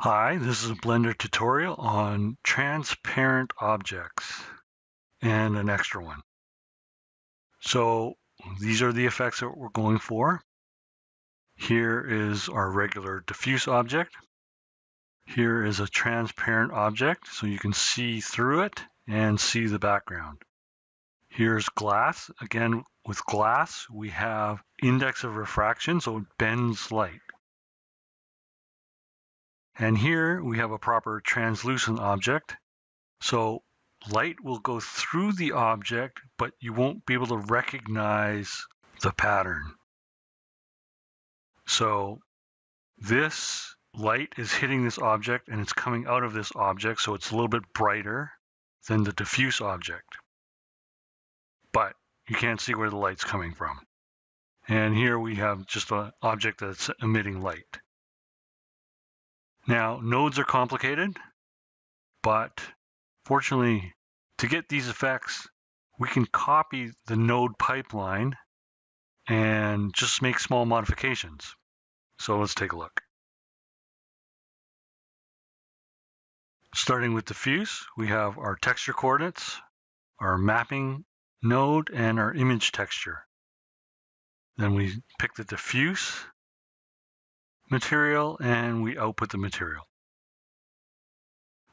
Hi, this is a Blender tutorial on transparent objects and an extra one. So these are the effects that we're going for. Here is our regular diffuse object. Here is a transparent object, so you can see through it and see the background. Here's glass. Again, with glass, we have index of refraction, so it bends light. And here we have a proper translucent object. So light will go through the object, but you won't be able to recognize the pattern. So this light is hitting this object and it's coming out of this object, so it's a little bit brighter than the diffuse object. But you can't see where the light's coming from. And here we have just an object that's emitting light. Now, nodes are complicated, but fortunately, to get these effects, we can copy the node pipeline and just make small modifications. So let's take a look. Starting with diffuse, we have our texture coordinates, our mapping node, and our image texture. Then we pick the diffuse material and we output the material.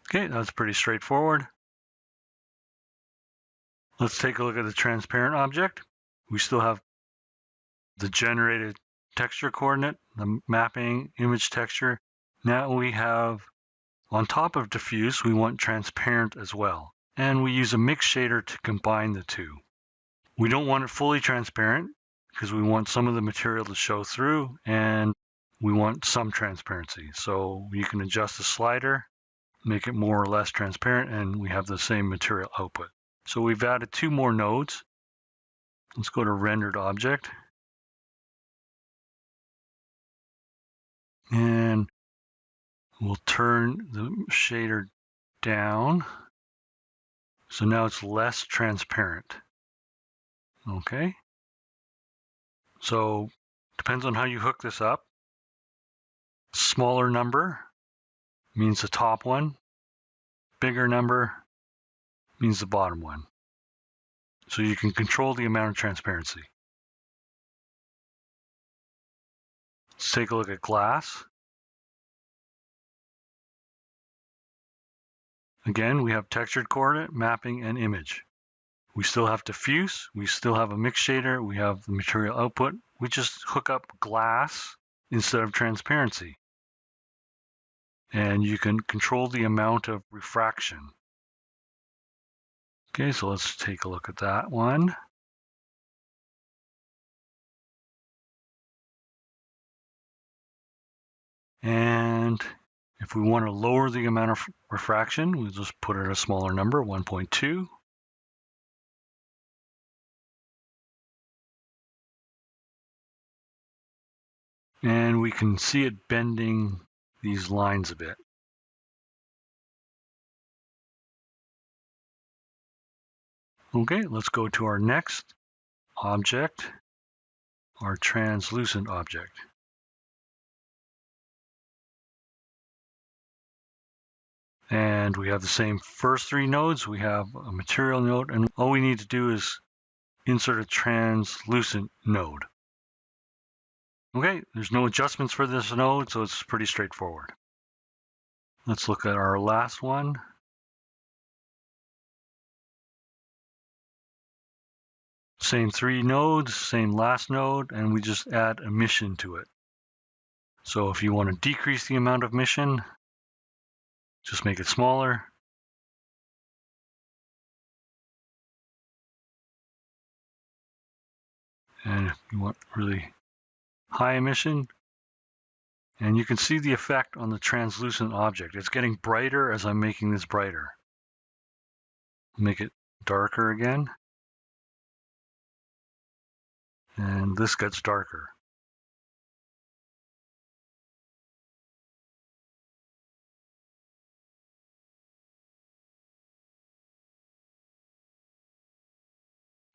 Okay, that's pretty straightforward. Let's take a look at the transparent object. We still have the generated texture coordinate, the mapping, image texture. Now we have, on top of diffuse, we want transparent as well. And we use a mix shader to combine the two. We don't want it fully transparent because we want some of the material to show through and we want some transparency. So you can adjust the slider, make it more or less transparent, and we have the same material output. So we've added two more nodes. Let's go to rendered object. And we'll turn the shader down. So now it's less transparent. Okay. So depends on how you hook this up. Smaller number means the top one. Bigger number means the bottom one. So you can control the amount of transparency. Let's take a look at glass. Again, we have textured coordinate, mapping, and image. We still have diffuse, we still have a mix shader, we have the material output. We just hook up glass instead of transparency. And you can control the amount of refraction. Okay, so let's take a look at that one. And if we want to lower the amount of refraction, we'll just put it at a smaller number, 1.2. And we can see it bending these lines a bit. Okay, let's go to our next object, our translucent object. And we have the same first three nodes. We have a material node, and all we need to do is insert a translucent node. Okay, there's no adjustments for this node, so it's pretty straightforward. Let's look at our last one. Same three nodes, same last node, and we just add emission to it. So if you want to decrease the amount of emission, just make it smaller. And if you want really high emission, and you can see the effect on the translucent object. It's getting brighter as I'm making this brighter. Make it darker again. And this gets darker.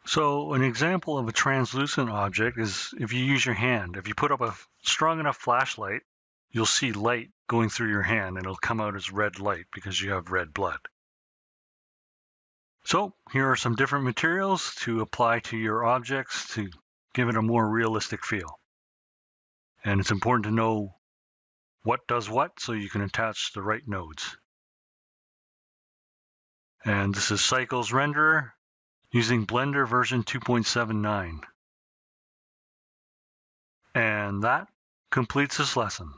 So an example of a translucent object is if you use your hand. If you put up a strong enough flashlight, you'll see light going through your hand. It'll come out as red light because you have red blood. So here are some different materials to apply to your objects to give it a more realistic feel. And it's important to know what does what so you can attach the right nodes. And this is Cycles Renderer using Blender version 2.79. And that completes this lesson.